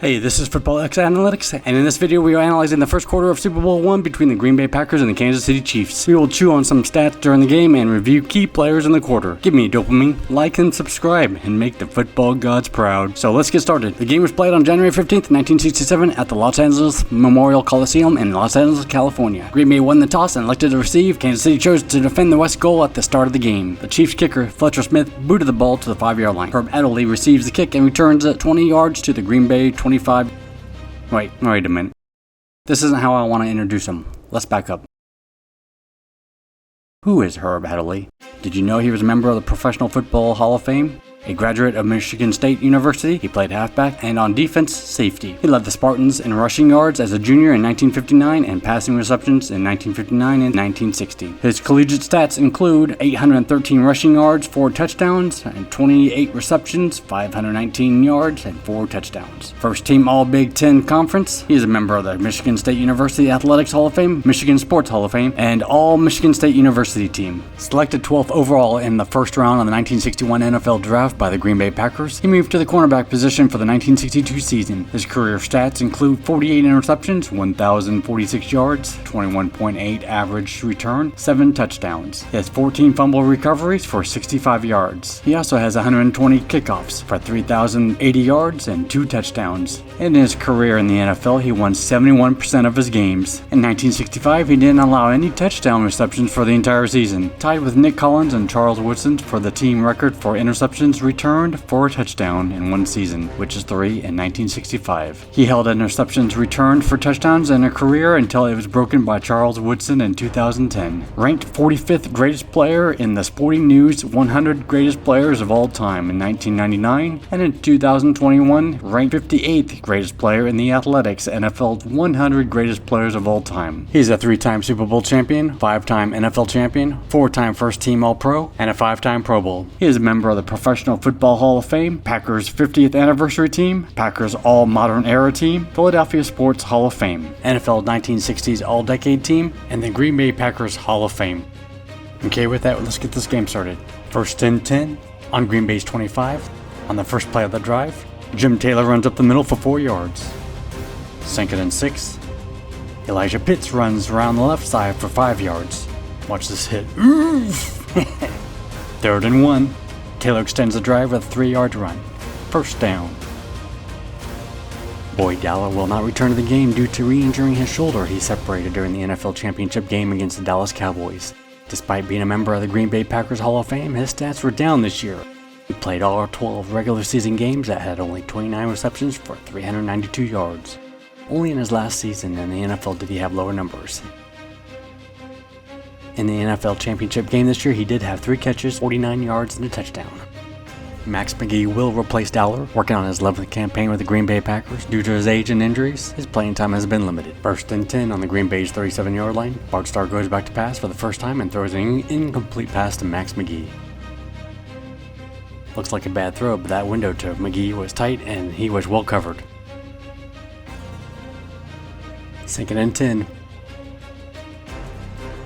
Hey, this is Football X Analytics, and in this video we are analyzing the first quarter of Super Bowl I between the Green Bay Packers and the Kansas City Chiefs. We will chew on some stats during the game and review key players in the quarter. Give me a dopamine, like and subscribe, and make the football gods proud. So let's get started. The game was played on January 15th, 1967 at the Los Angeles Memorial Coliseum in Los Angeles, California. Green Bay won the toss and elected to receive. Kansas City chose to defend the west goal at the start of the game. The Chiefs kicker, Fletcher Smith, booted the ball to the 5-yard line. Herb Adderley receives the kick and returns it 20 yards to the Green Bay 25. Wait a minute. This isn't how I want to introduce him. Let's back up. Who is Herb Adderley? Did you know he was a member of the Professional Football Hall of Fame? A graduate of Michigan State University, he played halfback and on defense, safety. He led the Spartans in rushing yards as a junior in 1959 and passing receptions in 1959 and 1960. His collegiate stats include 813 rushing yards, 4 touchdowns, and 28 receptions, 519 yards, and 4 touchdowns. First team All-Big Ten Conference. He is a member of the Michigan State University Athletics Hall of Fame, Michigan Sports Hall of Fame, and All-Michigan State University team. Selected 12th overall in the first round of the 1961 NFL Draft by the Green Bay Packers, he moved to the cornerback position for the 1962 season. His career stats include 48 interceptions, 1,046 yards, 21.8 average return, 7 touchdowns. He has 14 fumble recoveries for 65 yards. He also has 120 kickoffs for 3,080 yards and 2 touchdowns. In his career in the NFL, he won 71% of his games. In 1965, he didn't allow any touchdown receptions for the entire season, tied with Nick Collins and Charles Woodson for the team record for interceptions returned for a touchdown in one season, which is 3 in 1965. He held interceptions returned for touchdowns in a career until it was broken by Charles Woodson in 2010. Ranked 45th greatest player in the Sporting News 100 greatest players of all time in 1999, and in 2021 ranked 58th greatest player in the Athletics NFL's 100 greatest players of all time. He's a 3-time Super Bowl champion, 5-time NFL champion, 4-time first team All-Pro, and a 5-time Pro Bowl. He is a member of the Professional Football Hall of Fame, Packers 50th Anniversary Team, Packers All-Modern Era Team, Philadelphia Sports Hall of Fame, NFL 1960s All-Decade Team, and the Green Bay Packers Hall of Fame. Okay, with that, let's get this game started. First and 10 on Green Bay's 25. On the first play of the drive, Jim Taylor runs up the middle for 4 yards. Second and 6. Elijah Pitts runs around the left side for 5 yards. Watch this hit. Third and 1. Taylor extends the drive with a 3-yard run. First down. Boyd Dowler will not return to the game due to re-injuring his shoulder he separated during the NFL Championship game against the Dallas Cowboys. Despite being a member of the Green Bay Packers Hall of Fame, his stats were down this year. He played all 12 regular season games that had only 29 receptions for 392 yards. Only in his last season in the NFL did he have lower numbers. In the NFL Championship game this year, he did have 3 catches, 49 yards, and a touchdown. Max McGee will replace Dowler, working on his 11th campaign with the Green Bay Packers. Due to his age and injuries, his playing time has been limited. First and 10 on the Green Bay's 37-yard line. Bart Starr goes back to pass for the first time and throws an incomplete pass to Max McGee. Looks like a bad throw, but that window to McGee was tight and he was well covered. Second and 10.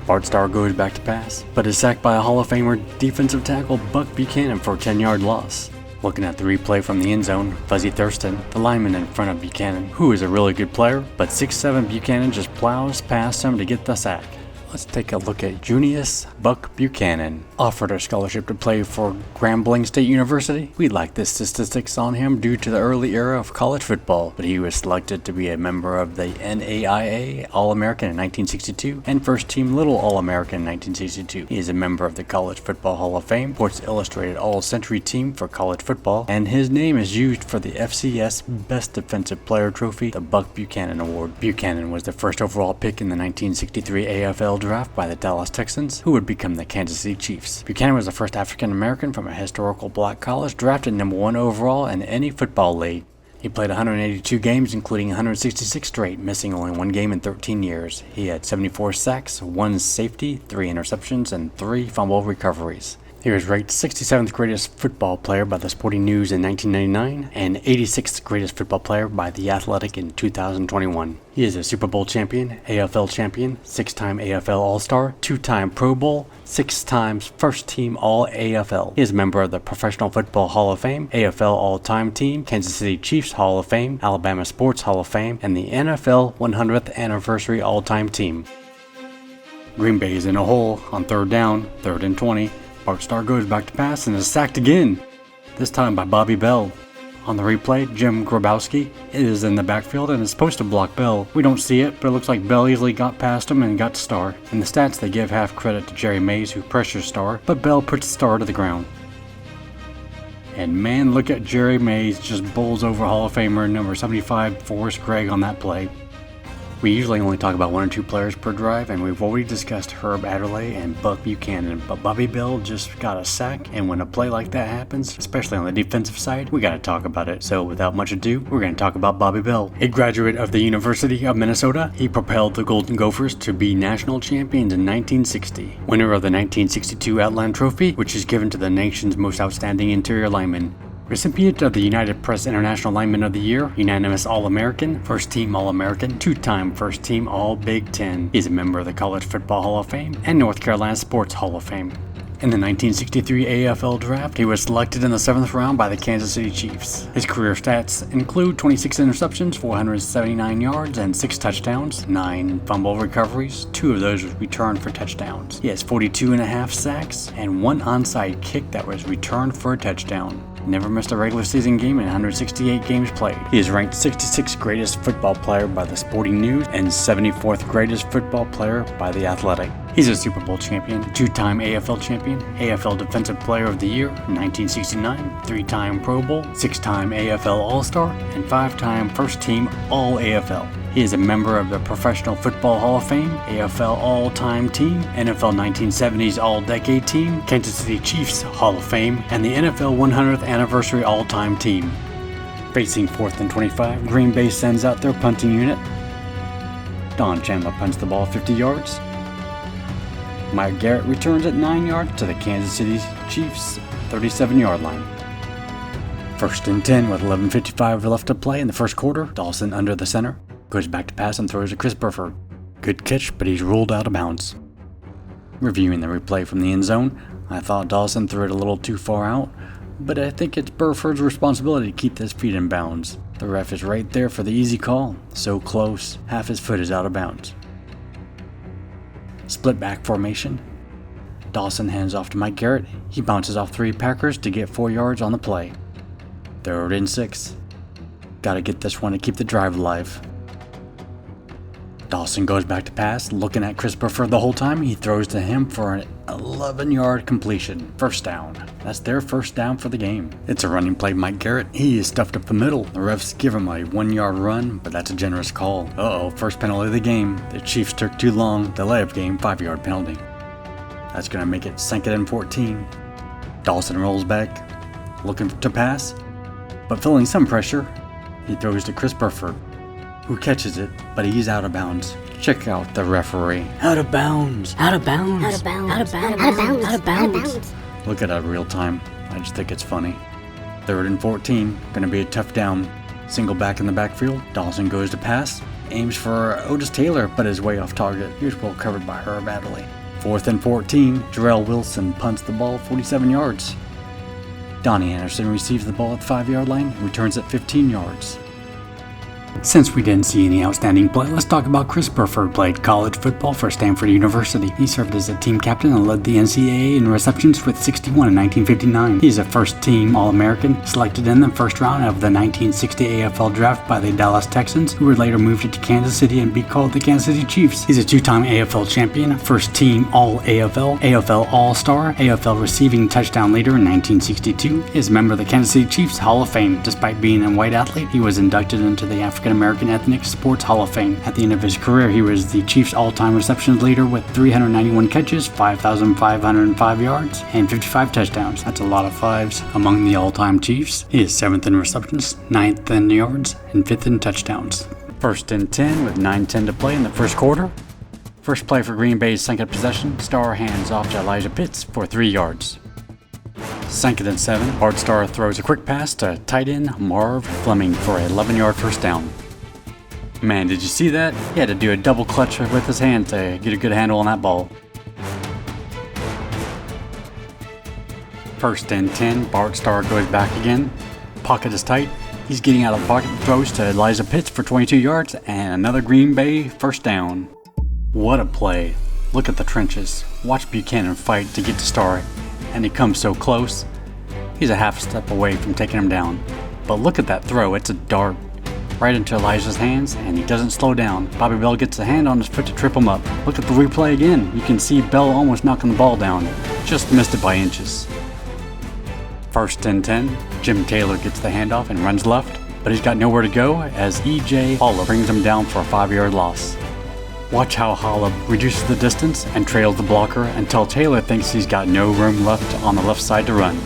Bart Starr goes back to pass, but is sacked by a Hall of Famer defensive tackle Buck Buchanan for a 10-yard loss. Looking at the replay from the end zone, Fuzzy Thurston, the lineman in front of Buchanan, who is a really good player, but 6'7" Buchanan just plows past him to get the sack. Let's take a look at Junius Buck Buchanan. Offered a scholarship to play for Grambling State University. We like the statistics on him due to the early era of college football, but he was selected to be a member of the NAIA All-American in 1962 and First Team Little All-American in 1962. He is a member of the College Football Hall of Fame, Sports Illustrated All-Century Team for college football, and his name is used for the FCS Best Defensive Player Trophy, the Buck Buchanan Award. Buchanan was the first overall pick in the 1963 AFL Draft by the Dallas Texans, who would become the Kansas City Chiefs. Buchanan was the first African American from a historical black college drafted number 1 overall in any football league. He played 182 games, including 166 straight, missing only 1 game in 13 years. He had 74 sacks, 1 safety, 3 interceptions, and 3 fumble recoveries. He was ranked 67th greatest football player by the Sporting News in 1999 and 86th greatest football player by The Athletic in 2021. He is a Super Bowl champion, AFL champion, 6-time AFL All-Star, 2-time Pro Bowl, 6 times First Team All-AFL. He is a member of the Professional Football Hall of Fame, AFL All-Time Team, Kansas City Chiefs Hall of Fame, Alabama Sports Hall of Fame, and the NFL 100th Anniversary All-Time Team. Green Bay is in a hole on 3rd down, 3rd and 20. Bart Starr goes back to pass and is sacked again, this time by Bobby Bell. On the replay, Jim Grabowski is in the backfield and is supposed to block Bell. We don't see it, but it looks like Bell easily got past him and got to Starr. In the stats, they give half credit to Jerry Mays, who pressures Starr, but Bell puts Starr to the ground. And man, look at Jerry Mays just bowls over Hall of Famer number 75, Forrest Gregg, on that play. We usually only talk about 1 or 2 players per drive, and we've already discussed Herb Adderley and Buck Buchanan, but Bobby Bell just got a sack, and when a play like that happens, especially on the defensive side, we gotta talk about it. So without much ado, we're gonna talk about Bobby Bell. A graduate of the University of Minnesota, he propelled the Golden Gophers to be national champions in 1960. Winner of the 1962 Outland Trophy, which is given to the nation's most outstanding interior lineman. Recipient of the United Press International Lineman of the Year, unanimous All-American, First Team All-American, 2-time First Team All-Big Ten. He is a member of the College Football Hall of Fame and North Carolina Sports Hall of Fame. In the 1963 AFL Draft, he was selected in the 7th round by the Kansas City Chiefs. His career stats include 26 interceptions, 479 yards, and 6 touchdowns, 9 fumble recoveries, 2 of those returned for touchdowns. He has 42.5 sacks, and 1 onside kick that was returned for a touchdown. Never missed a regular season game in 168 games played. He is ranked 66th greatest football player by the Sporting News and 74th greatest football player by The Athletic. He's a Super Bowl champion, 2-time AFL champion, AFL Defensive Player of the Year in 1969, 3-time Pro Bowl, 6-time AFL All-Star, and 5-time First Team All-AFL. He is a member of the Professional Football Hall of Fame, AFL All-Time Team, NFL 1970s All-Decade Team, Kansas City Chiefs Hall of Fame, and the NFL 100th Anniversary All-Time Team. Facing 4th and 25, Green Bay sends out their punting unit. Don Chandler punts the ball 50 yards. Mike Garrett returns at 9 yards to the Kansas City Chiefs 37-yard line. 1st and 10 with 11:55 left to play in the first quarter. Dawson under the center. Goes back to pass and throws to Chris Burford. Good catch, but he's ruled out of bounds. Reviewing the replay from the end zone, I thought Dawson threw it a little too far out, but I think it's Burford's responsibility to keep his feet in bounds. The ref is right there for the easy call. So close, half his foot is out of bounds. Split back formation. Dawson hands off to Mike Garrett. He bounces off 3 Packers to get 4 yards on the play. 3rd and 6. Gotta get this one to keep the drive alive. Dawson goes back to pass, looking at Chris Burford the whole time. He throws to him for an 11-yard completion. First down. That's their first down for the game. It's a running play. Mike Garrett, he is stuffed up the middle. The refs give him a 1-yard run, but that's a generous call. First penalty of the game. The Chiefs took too long. Delay of game, 5-yard penalty. That's going to make it 2nd and 14. Dawson rolls back, looking to pass, but feeling some pressure. He throws to Chris Burford, who catches it, but he's out of bounds. Check out the referee. Out of bounds. Out of bounds. Out of bounds. Out of bounds. Out of bounds. Out of bounds. Look at that real time. I just think it's funny. 3rd and 14. Gonna be a tough down. Single back in the backfield. Dawson goes to pass. Aims for Otis Taylor, but is way off target. He was well covered by Herb Adderley. 4th and 14. Jarrell Wilson punts the ball 47 yards. Donnie Anderson receives the ball at the 5-yard line and returns it 15 yards. Since we didn't see any outstanding play, let's talk about Chris Burford. Played college football for Stanford University. He served as a team captain and led the NCAA in receptions with 61 in 1959. He's a first-team All-American, selected in the first round of the 1960 AFL Draft by the Dallas Texans, who were later moved to Kansas City and be called the Kansas City Chiefs. He's a 2-time AFL champion, first-team All-AFL, AFL All-Star, AFL receiving touchdown leader in 1962. He is a member of the Kansas City Chiefs Hall of Fame. Despite being a white athlete, he was inducted into the African American Ethnic Sports Hall of Fame. At the end of his career, he was the Chiefs' all-time receptions leader with 391 catches, 5,505 yards, and 55 touchdowns. That's a lot of fives among the all-time Chiefs. He is 7th in receptions, 9th in yards, and 5th in touchdowns. 1st and 10 with 9:10 to play in the first quarter. First play for Green Bay's second possession. Starr hands off to Elijah Pitts for 3 yards. Second and 7. Bart Starr throws a quick pass to tight end Marv Fleming for an 11-yard first down. Man, did you see that? He had to do a double clutch with his hand to get a good handle on that ball. First and 10. Bart Starr goes back again. Pocket is tight. He's getting out of the pocket, throws to Elijah Pitts for 22 yards and another Green Bay first down. What a play. Look at the trenches. Watch Buchanan fight to get to Starr, and he comes so close. He's a half step away from taking him down. But look at that throw. It's a dart right into Elijah's hands, and he doesn't slow down. Bobby Bell gets a hand on his foot to trip him up. Look at the replay again. You can see Bell almost knocking the ball down. Just missed it by inches. First and 10. Jim Taylor gets the handoff and runs left, but he's got nowhere to go as E.J. Holla brings him down for a 5-yard loss. Watch how Holla reduces the distance and trails the blocker until Taylor thinks he's got no room left on the left side to run.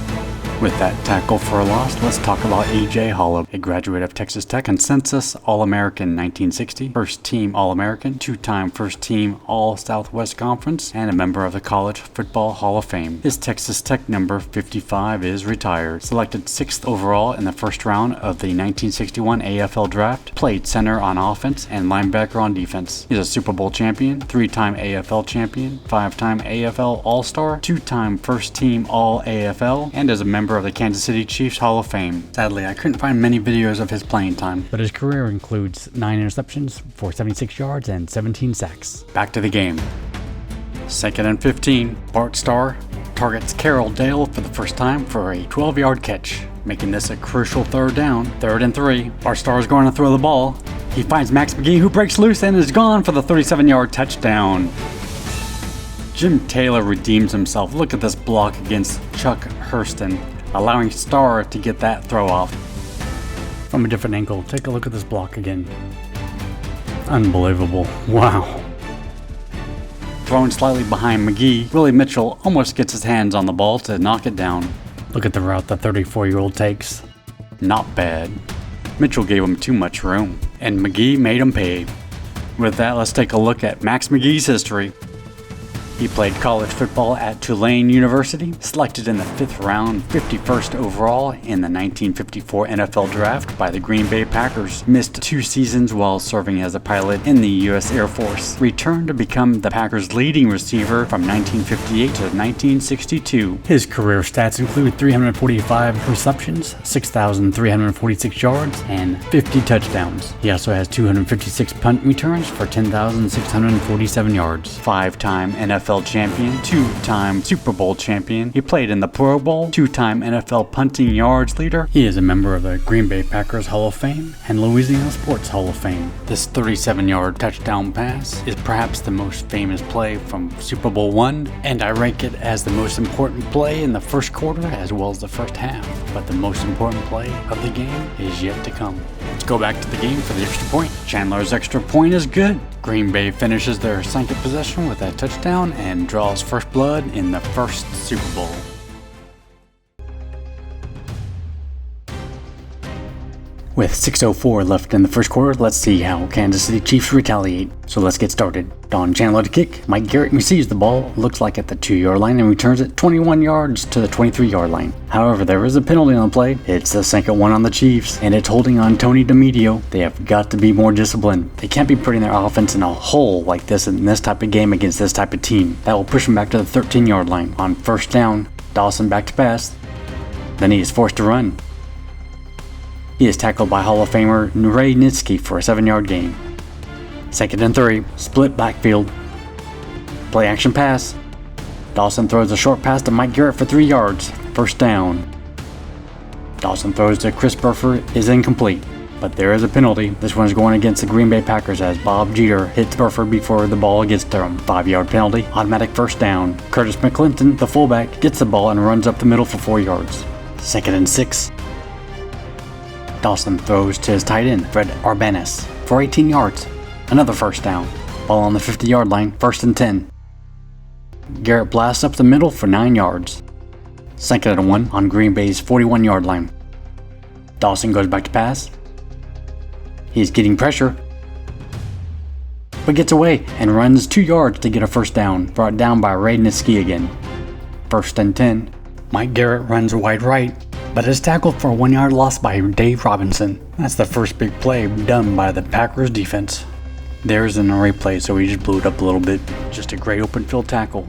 With that tackle for a loss, let's talk about E.J. Holla, a graduate of Texas Tech, consensus All-American 1960, first-team All-American, two-time first-team All-Southwest Conference, and a member of the College Football Hall of Fame. His Texas Tech number 55 is retired. Selected 6th overall in the first round of the 1961 AFL Draft, played center on offense and linebacker on defense. He's a Super Bowl champion, 3-time AFL champion, 5-time AFL All-Star, 2-time first-team All-AFL, and is a member of the Kansas City Chiefs Hall of Fame. Sadly, I couldn't find many videos of his playing time, but his career includes 9 interceptions for 76 yards and 17 sacks. Back to the game. Second and 15. Bart Starr targets Carroll Dale for the first time for a 12-yard catch, making this a crucial third down. Third and 3. Bart Starr is going to throw the ball. He finds Max McGee, who breaks loose and is gone for the 37-yard touchdown. Jim Taylor redeems himself. Look at this block against Chuck Hurston, allowing Starr to get that throw off. From a different angle, take a look at this block again. Unbelievable. Wow. Thrown slightly behind McGee, Willie Mitchell almost gets his hands on the ball to knock it down. Look at the route the 34-year-old takes. Not bad. Mitchell gave him too much room, and McGee made him pay. With that, let's take a look at Max McGee's history. He played college football at Tulane University, selected in the 5th round, 51st overall in the 1954 NFL Draft by the Green Bay Packers. Missed 2 seasons while serving as a pilot in the U.S. Air Force. Returned to become the Packers' leading receiver from 1958 to 1962. His career stats include 345 receptions, 6,346 yards, and 50 touchdowns. He also has 256 punt returns for 10,647 yards. 5-time NFL champion, 2-time Super Bowl champion. He played in the Pro Bowl, 2-time NFL punting yards leader. He is a member of the Green Bay Packers Hall of Fame and Louisiana Sports Hall of Fame. This 37-yard touchdown pass is perhaps the most famous play from Super Bowl I, and I rank it as the most important play in the first quarter as well as the first half. But the most important play of the game is yet to come. Let's go back to the game for the extra point. Chandler's extra point is good. Green Bay finishes their second possession with a touchdown and draws first blood in the first Super Bowl. With 6:04 left in the first quarter, let's see how Kansas City Chiefs retaliate. So let's get started. Don Chandler to kick. Mike Garrett receives the ball, looks like at the 2-yard line, and returns it 21 yards to the 23-yard line. However, there is a penalty on the play. It's the second one on the Chiefs, and it's holding on Tony DeMedio. They have got to be more disciplined. They can't be putting their offense in a hole like this in this type of game against this type of team. That will push them back to the 13-yard line. On first down, Dawson back to pass. Then he is forced to run. He is tackled by Hall of Famer Ray Nitschke for a 7-yard gain. Second and 3, split backfield. Play action pass. Dawson throws a short pass to Mike Garrett for 3 yards. First down. Dawson throws to Chris Burford, is incomplete. But there is a penalty. This one is going against the Green Bay Packers as Bob Jeter hits Burford before the ball gets to him. 5-yard penalty, automatic first down. Curtis McClinton, the fullback, gets the ball and runs up the middle for 4 yards. Second and 6. Dawson throws to his tight end, Fred Arbanis, for 18 yards. Another first down. Ball on the 50-yard line, first and 10. Garrett blasts up the middle for 9 yards. Second and 1 on Green Bay's 41-yard line. Dawson goes back to pass. He's getting pressure, but gets away and runs 2 yards to get a first down, brought down by Ray Nitschke again. First and 10. Mike Garrett runs wide right, but is tackled for a 1-yard loss by Dave Robinson. That's the first big play done by the Packers defense. There's an array play, so he just blew it up a little bit. Just a great open field tackle.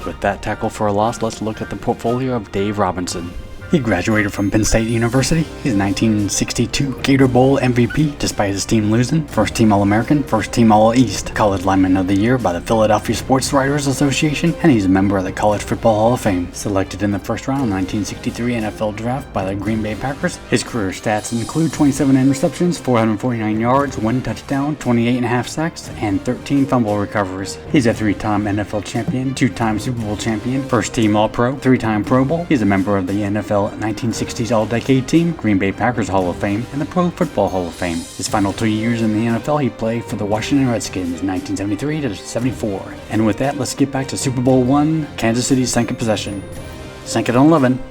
With that tackle for a loss, let's look at the portfolio of Dave Robinson. He graduated from Penn State University. He's a 1962 Gator Bowl MVP despite his team losing. First team All-American, first team All-East, College Lineman of the Year by the Philadelphia Sports Writers Association, and he's a member of the College Football Hall of Fame. Selected in the first round of the 1963 NFL Draft by the Green Bay Packers. His career stats include 27 interceptions, 449 yards, 1 touchdown, 28.5 sacks, and 13 fumble recoveries. He's a 3-time NFL champion, 2-time Super Bowl champion, first team All-Pro, 3-time Pro Bowl. He's a member of the NFL 1960s All-Decade Team, Green Bay Packers Hall of Fame, and the Pro Football Hall of Fame. His final 2 years in the NFL, he played for the Washington Redskins, 1973 to 74. And with that, let's get back to Super Bowl I, Kansas City's second possession. Second and 11.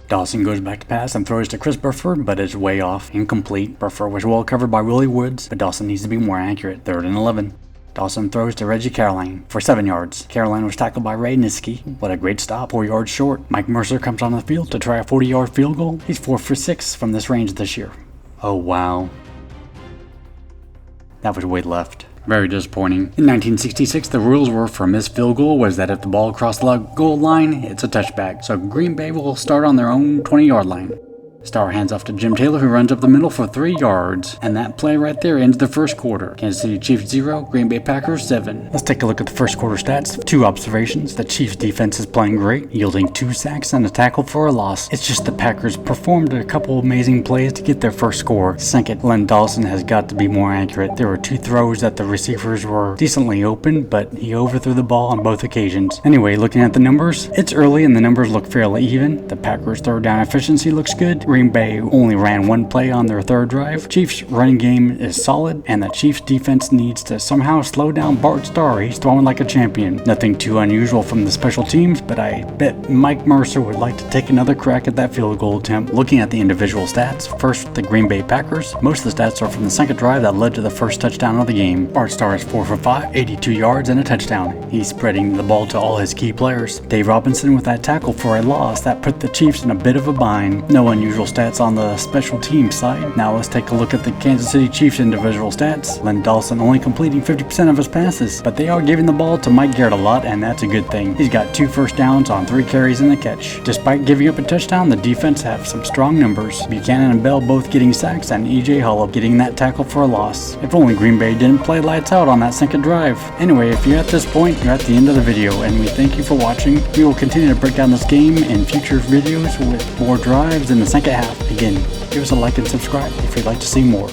Dawson goes back to pass and throws to Chris Burford, but is way off, incomplete. Burford was well covered by Willie Woods, but Dawson needs to be more accurate. Third and 11. Dawson throws to Reggie Caroline for 7 yards. Caroline was tackled by Ray Niski. What a great stop, 4 yards short. Mike Mercer comes on the field to try a 40-yard field goal. He's 4 for 6 from this range this year. Oh wow. That was way left. Very disappointing. In 1966, the rules were for a missed field goal was that if the ball crossed the goal line, it's a touchback. So Green Bay will start on their own 20-yard line. Star hands off to Jim Taylor, who runs up the middle for 3 yards. And that play right there ends the first quarter. Kansas City Chiefs 0, Green Bay Packers 7. Let's take a look at the first quarter stats. 2 observations. The Chiefs defense is playing great, yielding 2 sacks and a tackle for a loss. It's just the Packers performed a couple amazing plays to get their first score. Second, Len Dawson has got to be more accurate. There were 2 throws that the receivers were decently open, but he overthrew the ball on both occasions. Anyway, looking at the numbers, it's early and the numbers look fairly even. The Packers' third down efficiency looks good. Green Bay only ran 1 play on their third drive. Chiefs running game is solid, and the Chiefs defense needs to somehow slow down Bart Starr. He's throwing like a champion. Nothing too unusual from the special teams, but I bet Mike Mercer would like to take another crack at that field goal attempt. Looking at the individual stats, first the Green Bay Packers. Most of the stats are from the second drive that led to the first touchdown of the game. Bart Starr is 4 for 5, 82 yards and a touchdown. He's spreading the ball to all his key players. Dave Robinson with that tackle for a loss that put the Chiefs in a bit of a bind. No unusual stats on the special teams side. Now let's take a look at the Kansas City Chiefs individual stats. Len Dawson only completing 50% of his passes, but they are giving the ball to Mike Garrett a lot, and that's a good thing. He's got 2 first downs on 3 carries and a catch. Despite giving up a touchdown, the defense have some strong numbers. Buchanan and Bell both getting sacks, and E.J. Hollow getting that tackle for a loss. If only Green Bay didn't play lights out on that second drive. Anyway, if you're at this point, you're at the end of the video, and we thank you for watching. We will continue to break down this game in future videos with more drives in the second half. Again, give us a like and subscribe if you'd like to see more.